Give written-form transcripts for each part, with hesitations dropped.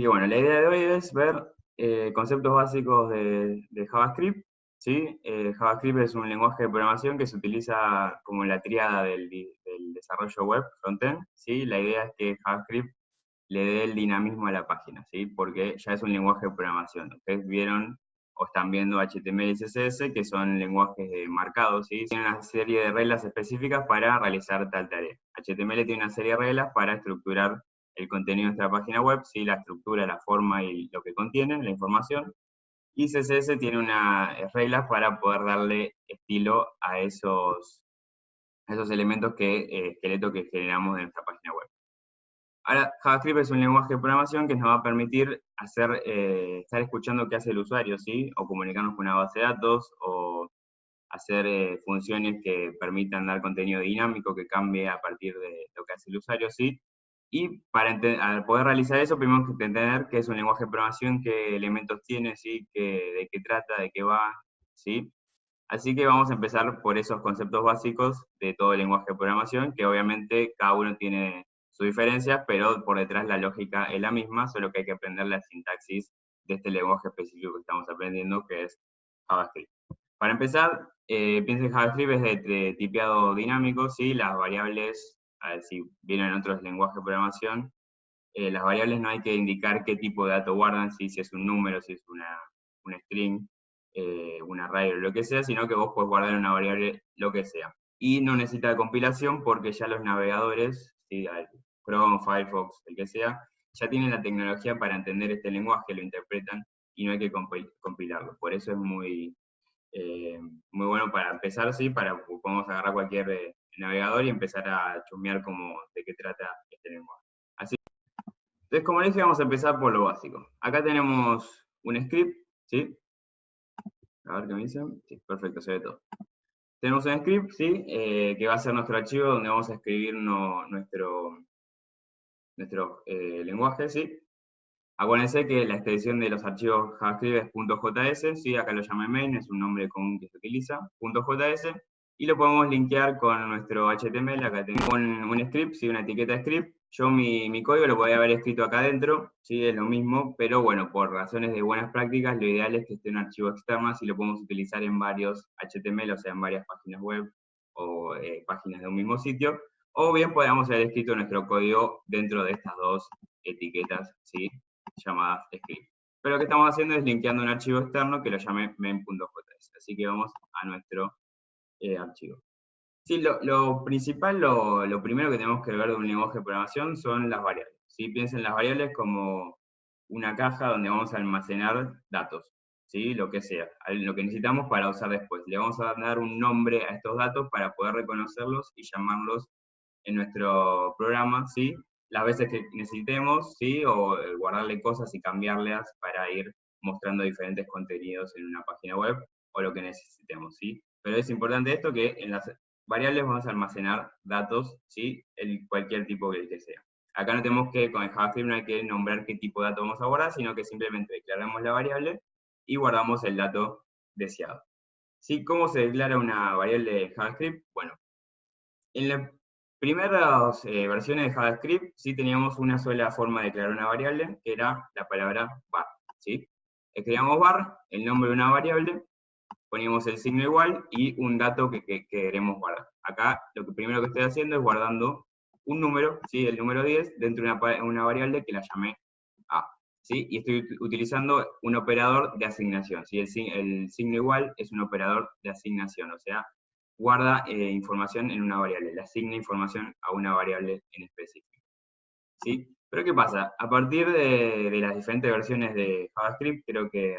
Y bueno, la idea de hoy es ver conceptos básicos de JavaScript, ¿sí? JavaScript es un lenguaje de programación que se utiliza como la tríada del desarrollo web, frontend, ¿sí? La idea es que JavaScript le dé el dinamismo a la página, ¿sí? Porque ya es un lenguaje de programación. Ustedes vieron o están viendo HTML y CSS, que son lenguajes marcados, ¿sí? Tienen una serie de reglas específicas para realizar tal tarea. HTML tiene una serie de reglas para estructurar el contenido de nuestra página web, ¿sí? La estructura, la forma y lo que contiene, la información. Y CSS tiene unas reglas para poder darle estilo a esos elementos esqueleto que generamos en nuestra página web. Ahora, JavaScript es un lenguaje de programación que nos va a permitir estar escuchando qué hace el usuario, ¿sí? O comunicarnos con una base de datos, o hacer funciones que permitan dar contenido dinámico que cambie a partir de lo que hace el usuario, ¿sí? Y al poder realizar eso, primero que entender qué es un lenguaje de programación, qué elementos tiene, ¿sí? De qué trata, de qué va, ¿sí? Así que vamos a empezar por esos conceptos básicos de todo el lenguaje de programación, que obviamente cada uno tiene sus diferencias, pero por detrás la lógica es la misma, solo que hay que aprender la sintaxis de este lenguaje específico que estamos aprendiendo, que es JavaScript. Para empezar, piensen en JavaScript es de tipeado dinámico, ¿sí? Las variables, a ver si vienen otros lenguajes de programación, las variables no hay que indicar qué tipo de dato guardan, si es un número, si es un string, un array o lo que sea, sino que vos podés guardar una variable lo que sea. Y no necesita de compilación porque ya los navegadores, ¿sí? Chrome, Firefox, el que sea, ya tienen la tecnología para entender este lenguaje, lo interpretan y no hay que compilarlo. Por eso es eh, muy bueno para empezar, ¿sí? Podemos agarrar cualquier navegador y empezar a chusmear de qué trata este lenguaje. Entonces, como les dije, vamos a empezar por lo básico. Acá tenemos un script, ¿sí? A ver qué me dicen. Sí, perfecto, se ve todo. Tenemos un script, ¿sí? Que va a ser nuestro archivo donde vamos a escribir nuestro lenguaje, ¿sí? Acuérdense que la extensión de los archivos JavaScript es .js, ¿sí? Acá lo llama main, es un nombre común que se utiliza, .js, y lo podemos linkear con nuestro HTML. Acá tenemos un script, ¿sí? Una etiqueta script. Yo mi código lo podría haber escrito acá adentro, ¿sí? Es lo mismo, pero bueno, por razones de buenas prácticas, lo ideal es que esté un archivo externo, así lo podemos utilizar en varios HTML, o sea, en varias páginas web o páginas de un mismo sitio, o bien podríamos haber escrito nuestro código dentro de estas dos etiquetas, ¿sí? Llamadas script. Pero lo que estamos haciendo es linkeando un archivo externo que lo llame main.js. Así que vamos a nuestro archivo. Sí, lo principal, lo primero que tenemos que ver de un lenguaje de programación son las variables. ¿Sí? Piensen las variables como una caja donde vamos a almacenar datos, ¿sí? Lo que sea, lo que necesitamos para usar después. Le vamos a dar un nombre a estos datos para poder reconocerlos y llamarlos en nuestro programa, ¿sí? Las veces que necesitemos, ¿sí? O guardarle cosas y cambiarlas para ir mostrando diferentes contenidos en una página web o lo que necesitemos, ¿sí? Pero es importante esto que en las variables vamos a almacenar datos, ¿sí? Cualquier tipo que sea. Acá no tenemos que, con el JavaScript no hay que nombrar qué tipo de dato vamos a guardar, sino que simplemente declaramos la variable y guardamos el dato deseado. ¿Sí? ¿Cómo se declara una variable de JavaScript? Bueno, en las primeras versiones de JavaScript sí teníamos una sola forma de declarar una variable, que era la palabra var, ¿sí? Escribíamos var, el nombre de una variable, poníamos el signo igual y un dato que queremos guardar. Acá lo primero que estoy haciendo es guardando un número, ¿sí? El número 10, dentro de una variable que la llamé a, ¿sí? Y estoy utilizando un operador de asignación, ¿sí? El signo igual es un operador de asignación, o sea, guarda información en una variable, le asigna información a una variable en específico, ¿sí? Pero ¿qué pasa? A partir de las diferentes versiones de JavaScript, creo que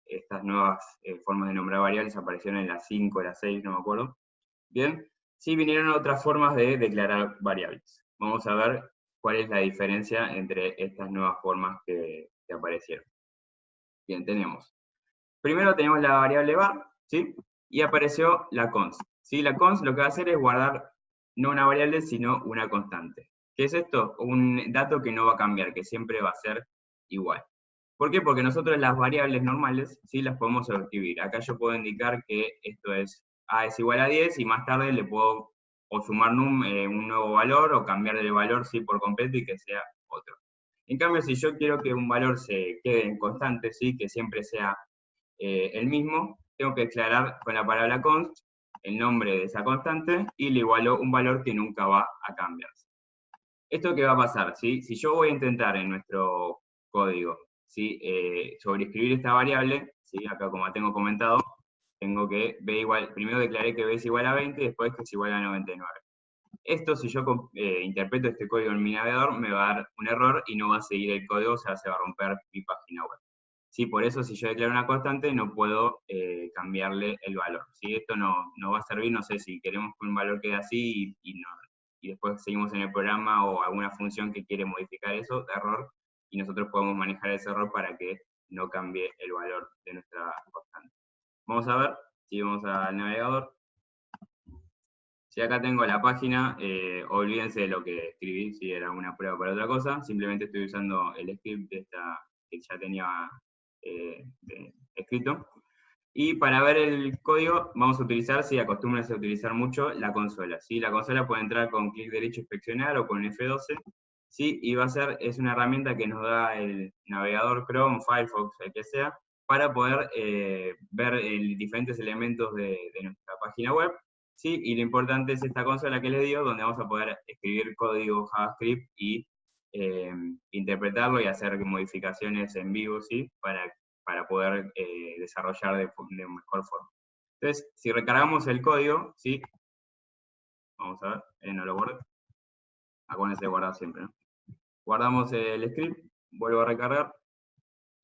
estas nuevas formas de nombrar variables aparecieron en la 5, la 6, no me acuerdo. Bien, sí vinieron otras formas de declarar variables. Vamos a ver cuál es la diferencia entre estas nuevas formas que aparecieron. Bien, tenemos. Primero tenemos la variable var, ¿sí? Y apareció la const. ¿Sí? La const lo que va a hacer es guardar no una variable, sino una constante. ¿Qué es esto? Un dato que no va a cambiar, que siempre va a ser igual. ¿Por qué? Porque nosotros las variables normales, ¿sí? Las podemos escribir. Acá yo puedo indicar que esto es A es igual a 10 y más tarde le puedo o sumar un nuevo valor o cambiar el valor, ¿sí? Por completo y que sea otro. En cambio, si yo quiero que un valor se quede en constante, ¿sí? Que siempre sea el mismo, tengo que declarar con la palabra const el nombre de esa constante y le igualo un valor que nunca va a cambiarse. ¿Esto qué va a pasar? ¿Sí? Si yo voy a intentar en nuestro código, ¿sí? Sobreescribir esta variable, ¿sí? Acá como tengo comentado, tengo que b igual, primero declaré que b es igual a 20 y después que es igual a 99. Esto, si yo interpreto este código en mi navegador, me va a dar un error y no va a seguir el código, o sea, se va a romper mi página web. ¿Sí? Por eso, si yo declaro una constante, no puedo cambiarle el valor. ¿Sí? Esto no va a servir, no sé, si queremos que un valor quede así y después seguimos en el programa o alguna función que quiere modificar eso, da error, y nosotros podemos manejar ese error para que no cambie el valor de nuestra constante. Vamos a ver, si vamos al navegador. Si acá tengo la página, olvídense de lo que escribí, si era una prueba para otra cosa, simplemente estoy usando el script de esta que ya tenía escrito. Y para ver el código vamos a utilizar, si acostúmbrense a utilizar mucho, la consola. ¿Sí? La consola puede entrar con clic derecho inspeccionar o con F12, ¿sí? Y es una herramienta que nos da el navegador Chrome, Firefox, el que sea, para poder ver diferentes elementos de nuestra página web. ¿Sí? Y lo importante es esta consola que les digo, donde vamos a poder escribir código JavaScript y interpretarlo y hacer modificaciones en vivo, ¿sí? Para poder desarrollar de mejor forma. Entonces, si recargamos el código, ¿sí? Vamos a ver, no lo guardo. Acuérdense de guardar siempre, ¿no? Guardamos el script, vuelvo a recargar,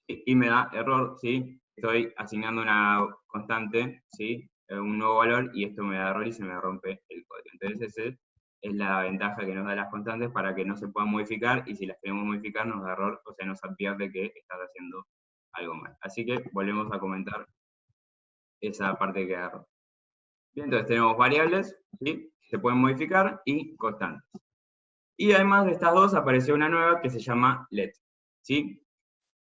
y me da error, ¿sí? Estoy asignando una constante, ¿sí? Un nuevo valor, y esto me da error y se me rompe el código. Entonces, esa es la ventaja que nos da las constantes para que no se puedan modificar, y si las queremos modificar nos da error, o sea, nos advierte que estás haciendo algo mal. Así que volvemos a comentar esa parte que da error. Bien, entonces tenemos variables, ¿sí? Se pueden modificar, y constantes. Y además de estas dos apareció una nueva que se llama let, ¿sí?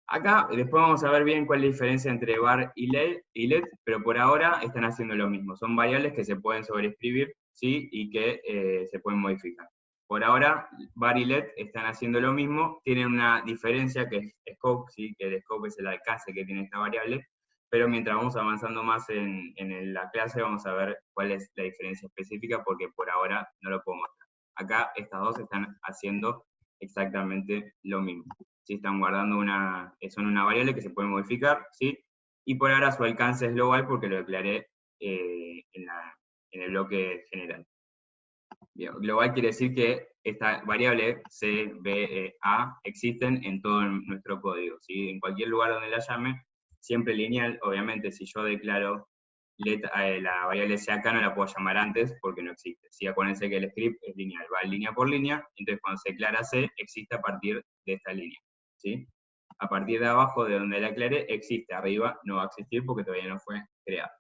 Acá después vamos a ver bien cuál es la diferencia entre var y let, pero por ahora están haciendo lo mismo. Son variables que se pueden sobreescribir, ¿sí? Y que se pueden modificar. Por ahora, var y let están haciendo lo mismo, tienen una diferencia que es scope, ¿sí? Que el scope es el alcance que tiene esta variable, pero mientras vamos avanzando más en la clase vamos a ver cuál es la diferencia específica, porque por ahora no lo puedo mostrar. Acá estas dos están haciendo exactamente lo mismo. ¿Sí? Están guardando son una variable que se puede modificar, ¿sí? Y por ahora su alcance es global porque lo declaré en el bloque general. Bien, global quiere decir que esta variable C, B, A existen en todo nuestro código, ¿sí? En cualquier lugar donde la llame, siempre lineal. Obviamente, si yo declaro la variable C acá, no la puedo llamar antes porque no existe. ¿Sí? Acuérdense que el script es lineal, va línea por línea, entonces cuando se declara C, existe a partir de esta línea, ¿sí? A partir de abajo, de donde la aclaré, existe. Arriba no va a existir porque todavía no fue creado.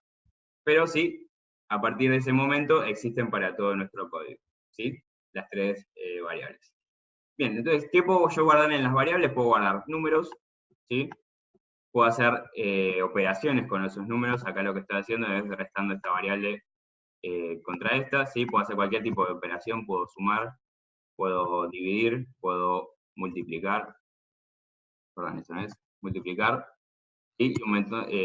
Pero sí, a partir de ese momento existen para todo nuestro código, ¿sí? Las tres variables. Bien, entonces, ¿qué puedo yo guardar en las variables? Puedo guardar números, ¿sí? Puedo hacer operaciones con esos números. Acá lo que estoy haciendo es restando esta variable contra esta, ¿sí? Puedo hacer cualquier tipo de operación, puedo sumar, puedo dividir, puedo multiplicar, perdón, eso no es, multiplicar, y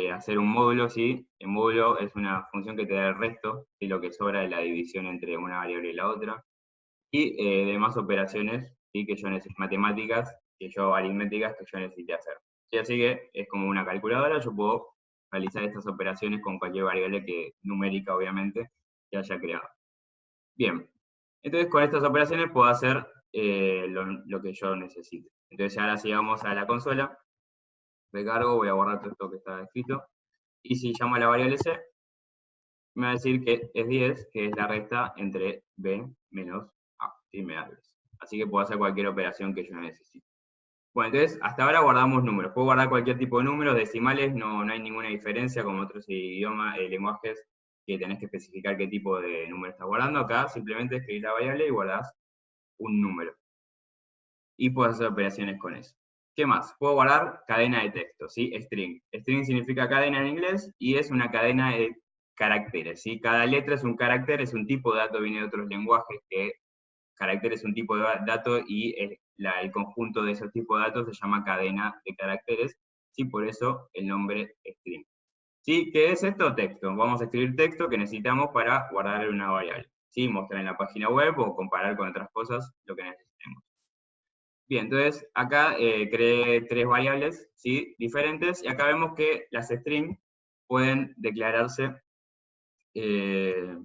hacer un módulo, ¿sí? El módulo es una función que te da el resto, y lo que sobra de la división entre una variable y la otra, y demás operaciones, ¿sí? Que yo necesito, matemáticas, aritméticas que yo necesite hacer. ¿Sí? Así que es como una calculadora, yo puedo realizar estas operaciones con cualquier variable numérica, obviamente, que haya creado. Bien, entonces con estas operaciones puedo hacer lo que yo necesite. Entonces ahora si vamos a la consola, recargo, voy a borrar todo esto que está escrito, y si llamo a la variable C, me va a decir que es 10, que es la resta entre B menos A, ¿sí? Me da 10. Así que puedo hacer cualquier operación que yo necesite. Bueno, entonces hasta ahora guardamos números. Puedo guardar cualquier tipo de números, decimales, no hay ninguna diferencia como otros idiomas, lenguajes, que tenés que especificar qué tipo de número estás guardando. Acá simplemente escribís la variable y guardás un número. Y puedes hacer operaciones con eso. ¿Qué más? Puedo guardar cadena de texto, ¿sí? String. String significa cadena en inglés y es una cadena de caracteres, ¿sí? Cada letra es un carácter, es un tipo de dato, viene de otros lenguajes, que carácter es un tipo de dato y el conjunto de esos tipos de datos se llama cadena de caracteres, ¿sí? Por eso el nombre string. ¿Sí? ¿Qué es esto? Texto. Vamos a escribir texto que necesitamos para guardar una variable. ¿Sí? Mostrar en la página web o comparar con otras cosas lo que necesitemos. Bien, entonces acá creé 3 variables, ¿sí? Diferentes, y acá vemos que las string pueden declararse de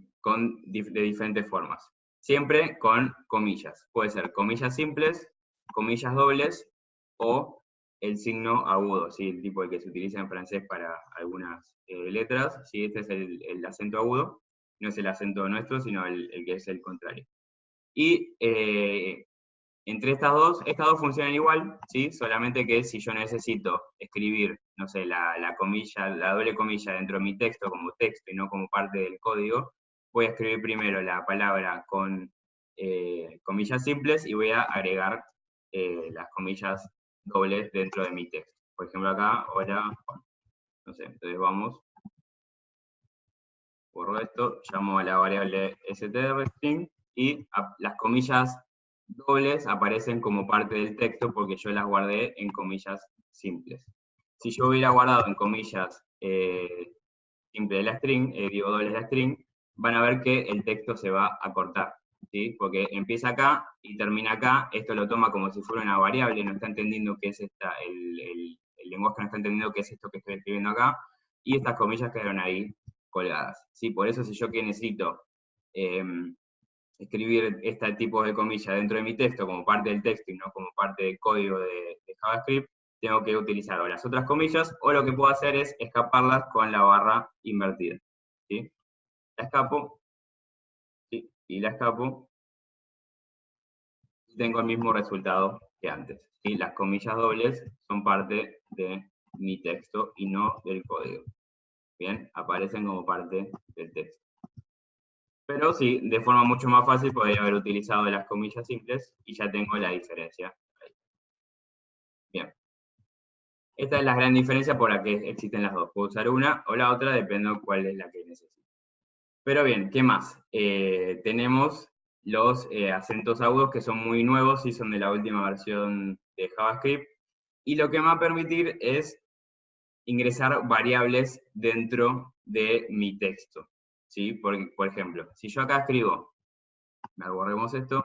diferentes formas. Siempre con comillas. Puede ser comillas simples, comillas dobles o el signo agudo, ¿sí? El tipo que se utiliza en francés para algunas letras. ¿Sí? Este es el acento agudo, no es el acento nuestro, sino el que es el contrario. Y entre estas dos funcionan igual, ¿sí? Solamente que si yo necesito escribir, no sé, la comilla, la doble comilla dentro de mi texto como texto y no como parte del código, voy a escribir primero la palabra con comillas simples y voy a agregar las comillas dobles dentro de mi texto. Por ejemplo acá, hola, no sé, entonces vamos, borro esto, llamo a la variable strstring y las comillas dobles aparecen como parte del texto porque yo las guardé en comillas simples. Si yo hubiera guardado en comillas simple la string, digo dobles la string, van a ver que el texto se va a cortar, ¿sí? Porque empieza acá y termina acá, esto lo toma como si fuera una variable, no está entendiendo qué es esta, el lenguaje no está entendiendo qué es esto que estoy escribiendo acá, y estas comillas quedaron ahí colgadas, ¿sí? Por eso si yo que necesito escribir este tipo de comillas dentro de mi texto como parte del texto y no como parte del código de JavaScript, tengo que utilizar o las otras comillas, o lo que puedo hacer es escaparlas con la barra invertida. ¿Sí? La escapo, ¿sí? Y la escapo, y tengo el mismo resultado que antes. ¿Sí? Las comillas dobles son parte de mi texto y no del código. Bien, aparecen como parte del texto. Pero sí, de forma mucho más fácil podría haber utilizado las comillas simples y ya tengo la diferencia. Bien. Esta es la gran diferencia por la que existen las dos. Puedo usar una o la otra, depende de cuál es la que necesito. Pero bien, ¿qué más? Tenemos los acentos agudos que son muy nuevos y son de la última versión de JavaScript. Y lo que me va a permitir es ingresar variables dentro de mi texto. ¿Sí? Por ejemplo, si yo acá escribo, borremos esto,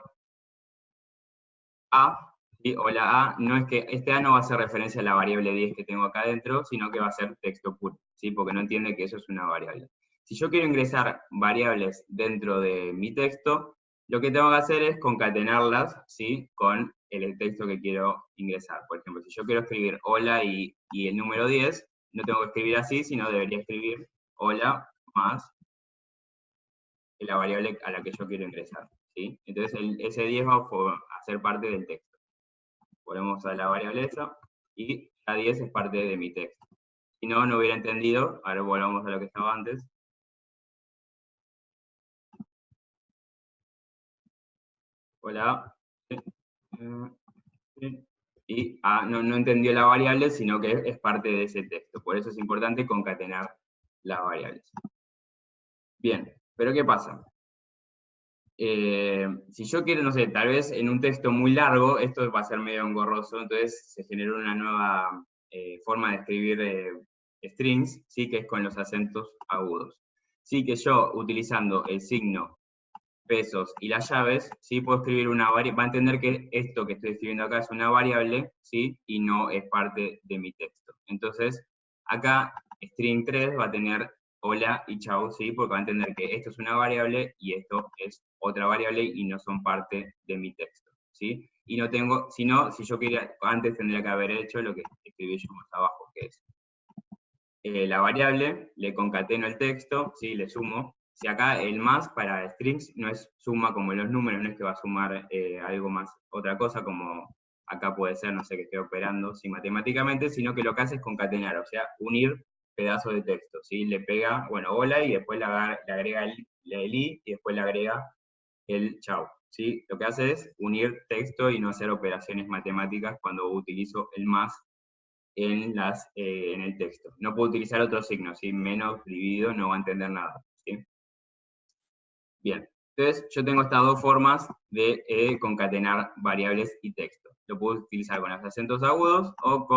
A, ¿sí? O la A, no es que este A no va a hacer referencia a la variable 10 que tengo acá adentro, sino que va a ser texto puro, ¿sí? Porque no entiende que eso es una variable. Si yo quiero ingresar variables dentro de mi texto, lo que tengo que hacer es concatenarlas, ¿sí? Con el texto que quiero ingresar. Por ejemplo, si yo quiero escribir hola y el número 10, no tengo que escribir así, sino debería escribir hola más la variable a la que yo quiero ingresar, ¿sí? Entonces ese 10 va a ser parte del texto. Ponemos a la variable esa, y la 10 es parte de mi texto. Si no, no hubiera entendido. Ahora volvamos a lo que estaba antes. Hola. Y no entendió la variable, sino que es parte de ese texto. Por eso es importante concatenar las variables. Bien, pero ¿qué pasa? Si yo quiero, no sé, tal vez en un texto muy largo, esto va a ser medio engorroso, entonces se generó una nueva forma de escribir strings, ¿sí? Que es con los acentos agudos. Sí, que yo, utilizando el signo, pesos y las llaves, ¿sí? Puedo escribir una variable, va a entender que esto que estoy escribiendo acá es una variable, ¿sí? Y no es parte de mi texto. Entonces, acá, string 3 va a tener hola y chau, ¿sí? Porque va a entender que esto es una variable y esto es otra variable y no son parte de mi texto, ¿sí? Y no tengo, si yo quería, antes tendría que haber hecho lo que escribí yo más abajo, que es la variable, le concateno el texto, ¿sí? Le sumo. Si acá el más para strings no es suma como los números, no es que va a sumar algo más, otra cosa como acá puede ser, no sé, que esté operando, sí, matemáticamente, sino que lo que hace es concatenar, o sea, unir pedazos de texto, ¿sí? Le pega, bueno, hola, y después le agrega el i, y después le agrega el chau, ¿sí? Lo que hace es unir texto y no hacer operaciones matemáticas cuando utilizo el más en el texto. No puedo utilizar otros signos, ¿sí? Menos, dividido, no va a entender nada, ¿sí? Bien, Entonces, yo tengo estas dos formas de concatenar variables y texto. Lo puedo utilizar con los acentos agudos o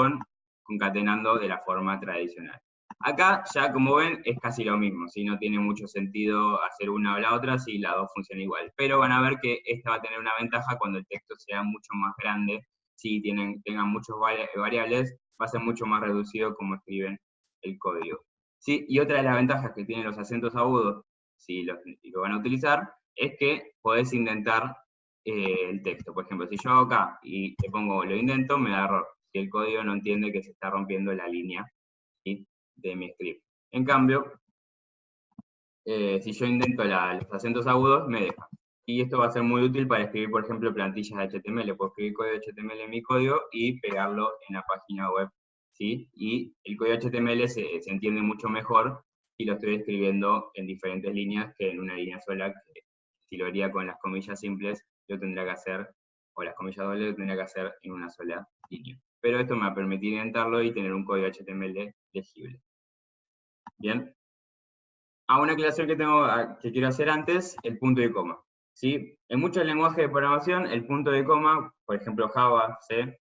concatenando de la forma tradicional. Acá ya, como ven, es casi lo mismo, ¿sí? No tiene mucho sentido hacer una o la otra si las dos funcionan igual. Pero van a ver que esta va a tener una ventaja cuando el texto sea mucho más grande, si tengan muchas variables, va a ser mucho más reducido como escriben el código. ¿Sí? Y otra de las ventajas que tienen los acentos agudos, si lo van a utilizar, es que podés indentar el texto. Por ejemplo, si yo hago acá y le pongo lo indento, me da error. Si el código no entiende que se está rompiendo la línea, ¿sí?, de mi script. En cambio, si yo indento los acentos agudos, me deja. Y esto va a ser muy útil para escribir, por ejemplo, plantillas de HTML. Puedo escribir código HTML en mi código y pegarlo en la página web, ¿sí? Y el código HTML se entiende mucho mejor si lo estoy escribiendo en diferentes líneas que en una línea sola, que si lo haría con las comillas simples, yo tendría que hacer, o las comillas dobles, lo tendría que hacer en una sola línea. Pero esto me va a permitir indentarlo y tener un código HTML legible. Bien. Una aclaración que quiero hacer antes, el punto y coma. ¿Sí? En muchos lenguajes de programación, el punto de coma, por ejemplo Java,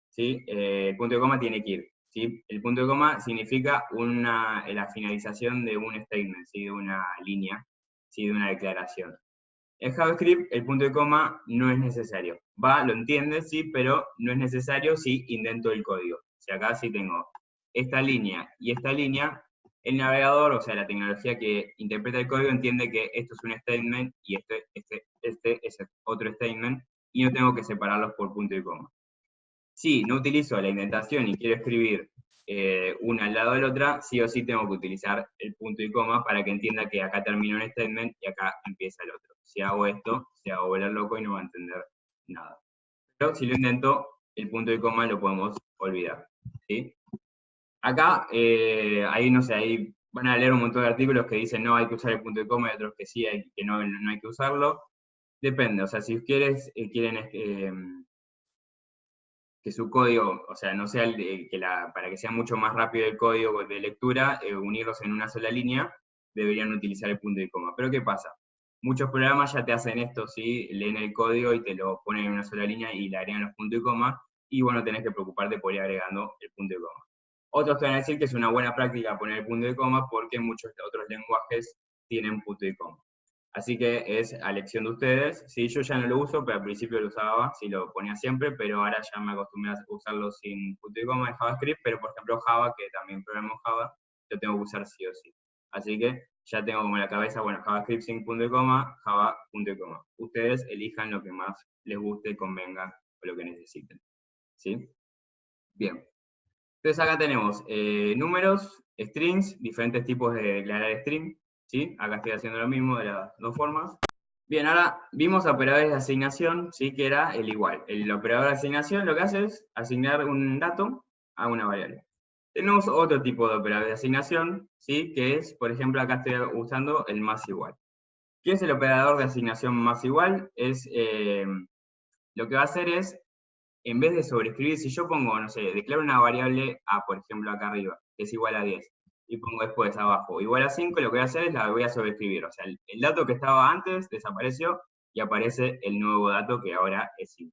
¿sí? El punto de coma tiene que ir. ¿Sí? El punto de coma significa la finalización de un statement, ¿sí?, de una línea, ¿sí?, de una declaración. En JavaScript, el punto de coma no es necesario. Lo entiende, sí, pero no es necesario si indento el código. Si acá sí tengo esta línea y esta línea, el navegador, o sea, la tecnología que interpreta el código, entiende que esto es un statement y este es otro statement, y no tengo que separarlos por punto y coma. Si no utilizo la indentación y quiero escribir una al lado de la otra, sí o sí tengo que utilizar el punto y coma para que entienda que acá termina un statement y acá empieza el otro. Si hago esto, se va a volver loco y no va a entender nada. Pero si lo intento, el punto y coma lo podemos olvidar, ¿sí? Acá, ahí no sé, ahí van a leer un montón de artículos que dicen no, hay que usar el punto y coma, y otros que sí, que no hay que usarlo. Depende, o sea, si quieren que su código, o sea, no sea para que sea mucho más rápido el código de lectura, unirlos en una sola línea, deberían utilizar el punto y coma. Pero ¿qué pasa? Muchos programas ya te hacen esto, ¿sí? Leen el código y te lo ponen en una sola línea y le agregan los puntos y coma, y bueno, tenés que preocuparte por ir agregando el punto y coma. Otros te van a decir que es una buena práctica poner el punto y coma porque muchos otros lenguajes tienen punto y coma. Así que es a elección de ustedes. Sí, yo ya no lo uso, pero al principio lo usaba, sí lo ponía siempre, pero ahora ya me acostumbré a usarlo sin punto y coma en JavaScript, pero por ejemplo Java, que también programo Java, lo tengo que usar sí o sí. Así que ya tengo como en la cabeza, bueno, JavaScript sin punto y coma, Java punto y coma. Ustedes elijan lo que más les guste, convenga o lo que necesiten. ¿Sí? Bien. Entonces acá tenemos números, strings, diferentes tipos de declarar string, ¿sí? Acá estoy haciendo lo mismo de las dos formas. Bien, ahora vimos operadores de asignación, ¿sí?, que era el igual. El operador de asignación lo que hace es asignar un dato a una variable. Tenemos otro tipo de operador de asignación, ¿sí?, que es, por ejemplo, acá estoy usando el más igual. ¿Qué es el operador de asignación más igual? Lo que va a hacer es, en vez de sobreescribir, si yo pongo, no sé, declaro una variable A, por ejemplo, acá arriba, que es igual a 10, y pongo después abajo igual a 5, lo que voy a hacer es la voy a sobreescribir. O sea, el dato que estaba antes desapareció y aparece el nuevo dato que ahora es 5.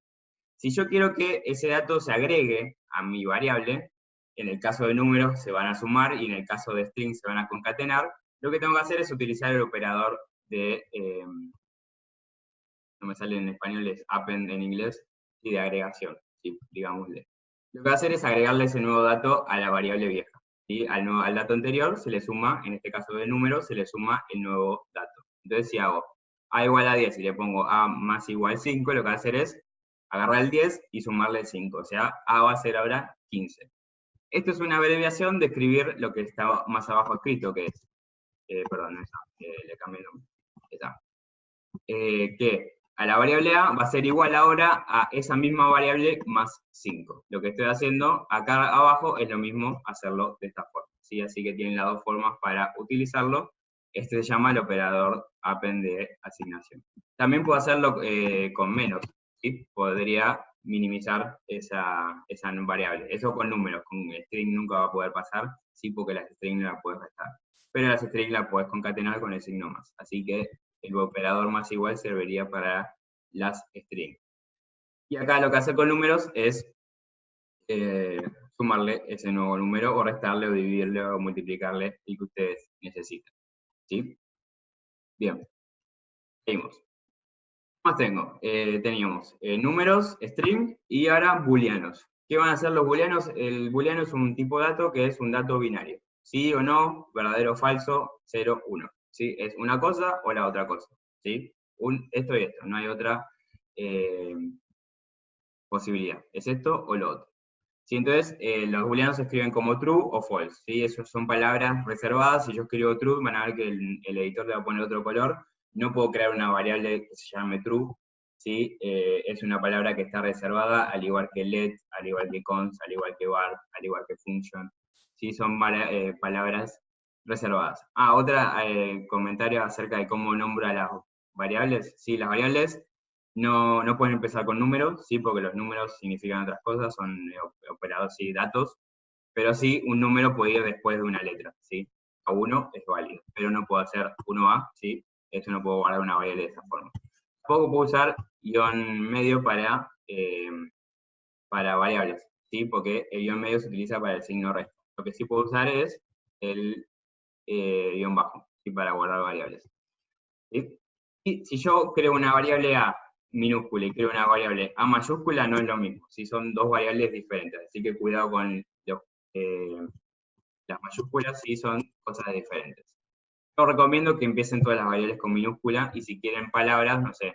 Si yo quiero que ese dato se agregue a mi variable, en el caso de números se van a sumar y en el caso de string se van a concatenar, lo que tengo que hacer es utilizar el operador de, no me sale en español, es append en inglés, y de agregación, ¿sí?, digámosle. Lo que va a hacer es agregarle ese nuevo dato a la variable vieja, ¿sí? Al dato anterior se le suma, en este caso de número, se le suma el nuevo dato. Entonces si hago A igual a 10 y le pongo A más igual 5, lo que va a hacer es agarrar el 10 y sumarle el 5, o sea, A va a ser ahora 15. Esto es una abreviación de escribir lo que está más abajo escrito, que es, perdón, no está, le cambié el nombre, está. Que a la variable A va a ser igual ahora a esa misma variable más 5. Lo que estoy haciendo acá abajo es lo mismo hacerlo de esta forma, ¿sí? Así que tienen las dos formas para utilizarlo. Este se llama el operador append de asignación. También puedo hacerlo con menos, ¿sí? Podría minimizar esa variable. Eso con números, con string nunca va a poder pasar, sí, porque las string no las puedes restar. Pero las string las puedes concatenar con el signo más. Así que el operador más igual serviría para las strings. Y acá lo que hace con números es sumarle ese nuevo número, o restarle, o dividirle, o multiplicarle, el que ustedes necesiten. ¿Sí? Bien. Seguimos. ¿Qué más tengo? Teníamos números, string, y ahora booleanos. ¿Qué van a hacer los booleanos? El booleano es un tipo de dato que es un dato binario. Sí o no, verdadero o falso, 0, 1. ¿Sí? Es una cosa o la otra cosa. ¿Sí? Esto y esto, no hay otra posibilidad. Es esto o lo otro. ¿Sí? Entonces, los booleanos se escriben como true o false. ¿Sí? Esas son palabras reservadas. Si yo escribo true, van a ver que el editor le va a poner otro color. No puedo crear una variable que se llame true. ¿Sí? Es una palabra que está reservada, al igual que let, al igual que const, al igual que var, al igual que function. ¿Sí? Son palabras reservadas. Otro comentario acerca de cómo nombra las variables. Sí, las variables no pueden empezar con números, ¿sí? Porque los números significan otras cosas, son operados, sí, datos, pero sí, un número puede ir después de una letra, ¿sí? A1 es válido, pero no puedo hacer 1A, ¿sí? Eso no puedo guardar una variable de esa forma. Tampoco puedo usar guión medio para variables, ¿sí? Porque el guión medio se utiliza para el signo resta. Lo que sí puedo usar es el guión bajo, ¿sí? Para guardar variables. ¿Sí? Y si yo creo una variable A minúscula y creo una variable A mayúscula, no es lo mismo, ¿sí? Son dos variables diferentes, así que cuidado con las mayúsculas, sí son cosas diferentes. Yo recomiendo que empiecen todas las variables con minúscula, y si quieren palabras, no sé,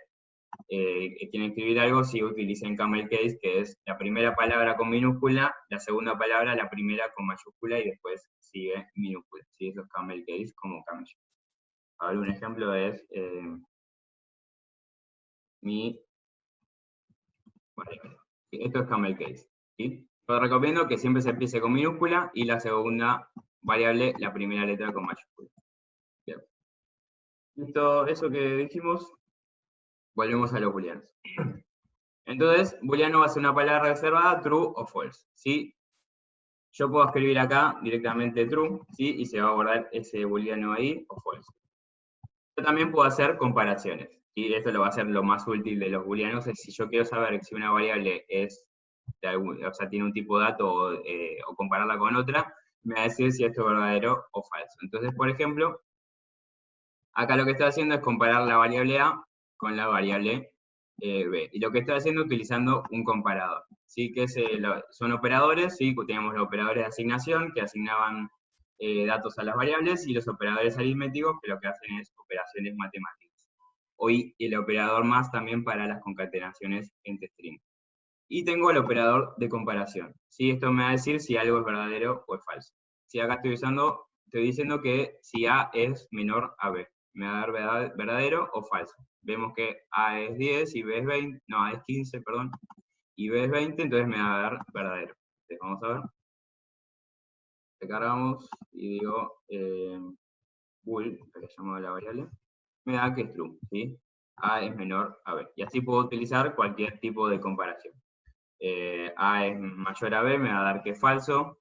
que quieren escribir algo, sí utilicen camel case, que es la primera palabra con minúscula, la segunda palabra, la primera con mayúscula, y después sigue minúscula. ¿Sí? Eso es camel case como camello. A ver, un ejemplo es mi variable. Esto es camel case. ¿Sí? Yo recomiendo que siempre se empiece con minúscula y la segunda variable, la primera letra con mayúscula. Bien. Listo, eso que dijimos, volvemos a los booleanos. Entonces, booleano va a ser una palabra reservada, true o false. ¿Sí? Yo puedo escribir acá directamente true, ¿sí? Y se va a guardar ese booleano ahí, o false. Yo también puedo hacer comparaciones. Y esto lo va a ser lo más útil de los booleanos, es si yo quiero saber si una variable es o sea, tiene un tipo de dato, o compararla con otra, me va a decir si esto es verdadero o falso. Entonces, por ejemplo, acá lo que estoy haciendo es comparar la variable A con la variable B. Y lo que estoy haciendo es utilizando un comparador. ¿Sí? Que son operadores, ¿sí? Tenemos los operadores de asignación que asignaban datos a las variables, y los operadores aritméticos que lo que hacen es operaciones matemáticas. Hoy el operador más también para las concatenaciones entre strings. Y tengo el operador de comparación. ¿Sí? Esto me va a decir si algo es verdadero o es falso. Si acá estoy diciendo que si A es menor a B, me va a dar verdadero o falso. Vemos que A es 10 y B es 20, no, A es 15, perdón, y B es 20, entonces me va a dar verdadero. Entonces vamos a ver. Recargamos y digo bool, que llamo la variable, me da que es true, ¿sí? A es menor a B. Y así puedo utilizar cualquier tipo de comparación. A es mayor a B, me va a dar que es falso.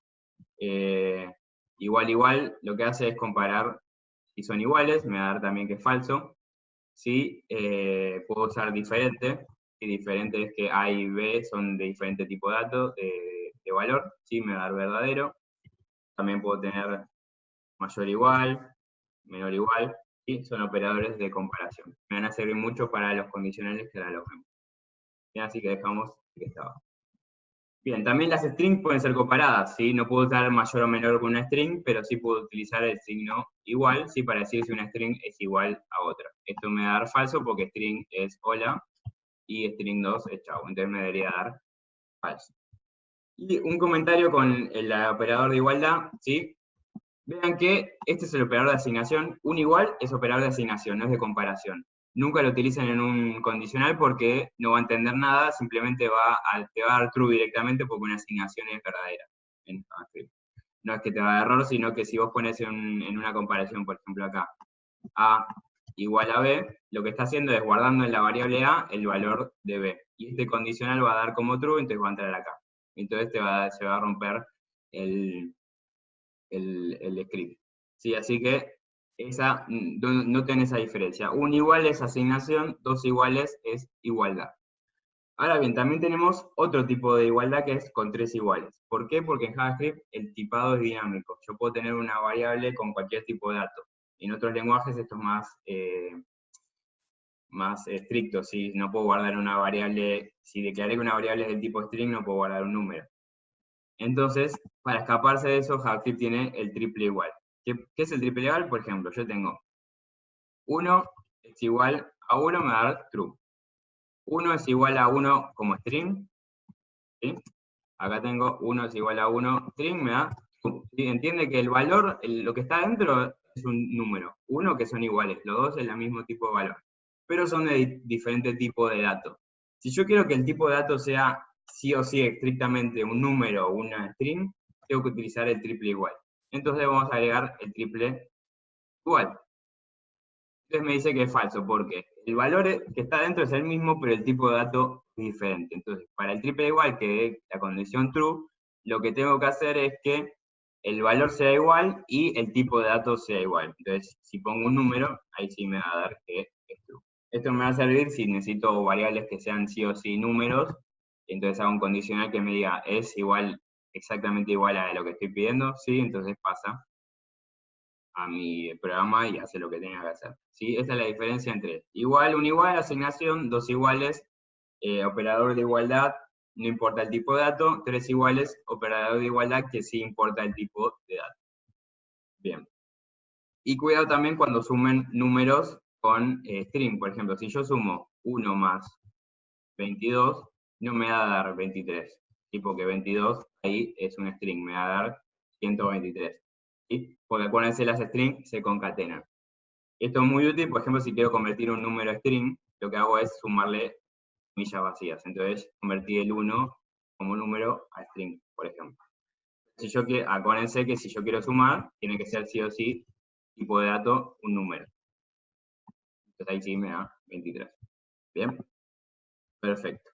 Igual, lo que hace es comparar si son iguales, me va a dar también que es falso. Si puedo usar diferente, y diferente es que A y B son de diferente tipo de dato, de valor, ¿sí? Me va a dar verdadero. También puedo tener mayor igual, menor igual, y son operadores de comparación. Me van a servir mucho para los condicionales que ahora los vemos. Bien, así que dejamos que estaba. Bien, también las strings pueden ser comparadas, ¿sí? No puedo usar mayor o menor con una string, pero sí puedo utilizar el signo igual, ¿sí? Para decir si una string es igual a otra. Esto me va a dar falso porque string es hola y string 2 es chau, entonces me debería dar falso. Y un comentario con el operador de igualdad, ¿sí? Vean que este es el operador de asignación. Un igual es operador de asignación, no es de comparación. Nunca lo utilicen en un condicional porque no va a entender nada, simplemente te va a dar true directamente porque una asignación es verdadera en JavaScript. No es que te va a dar error, sino que si vos pones en una comparación, por ejemplo acá, A igual a B, lo que está haciendo es guardando en la variable A el valor de B. Y este condicional va a dar como true, entonces va a entrar acá. Entonces se va a romper el script. Sí, así que no tiene esa diferencia. Un igual es asignación, dos iguales es igualdad. Ahora bien, también tenemos otro tipo de igualdad que es con tres iguales. ¿Por qué? Porque en JavaScript el tipado es dinámico. Yo puedo tener una variable con cualquier tipo de dato. En otros lenguajes esto es más estricto, ¿sí? No puedo guardar una variable, si declaré que una variable es del tipo string, no puedo guardar un número. Entonces, para escaparse de eso, JavaScript tiene el triple igual. ¿Qué es el triple igual? Por ejemplo, yo tengo 1 es igual a 1, me va a dar true. 1 es igual a 1 como string, ¿sí? Acá tengo 1 es igual a 1 string, me da true. ¿Sí? Entiende que el valor, lo que está dentro es un número. 1 que son iguales, los dos es el mismo tipo de valor. Pero son de diferente tipo de datos. Si yo quiero que el tipo de datos sea sí o sí estrictamente un número o una string, tengo que utilizar el triple igual. Entonces vamos a agregar el triple igual. Entonces me dice que es falso, porque el valor que está dentro es el mismo, pero el tipo de dato es diferente. Entonces, para el triple igual, que es la condición true, lo que tengo que hacer es que el valor sea igual y el tipo de datos sea igual. Entonces, si pongo un número, ahí sí me va a dar que es true. Esto me va a servir si necesito variables que sean sí o sí números, entonces hago un condicional que me diga es igual, exactamente igual a lo que estoy pidiendo, sí, entonces pasa a mi programa y hace lo que tenga que hacer. ¿Sí? Esa es la diferencia entre igual, un igual, asignación, dos iguales, operador de igualdad, no importa el tipo de dato, tres iguales, operador de igualdad, que sí importa el tipo de dato. Bien. Y cuidado también cuando sumen números con string. Por ejemplo, si yo sumo 1 más 22, no me va a dar 23. Tipo que 22 ahí es un string, me va a dar 123. ¿Sí? Porque acuérdense, las strings se concatenan. Esto es muy útil, por ejemplo, si quiero convertir un número a string, lo que hago es sumarle millas vacías. Entonces, convertí el 1 como número a string, por ejemplo. Si yo quiero, acuérdense que si yo quiero sumar, tiene que ser sí o sí, tipo de dato, un número. Entonces ahí sí me da 23. ¿Bien? Perfecto.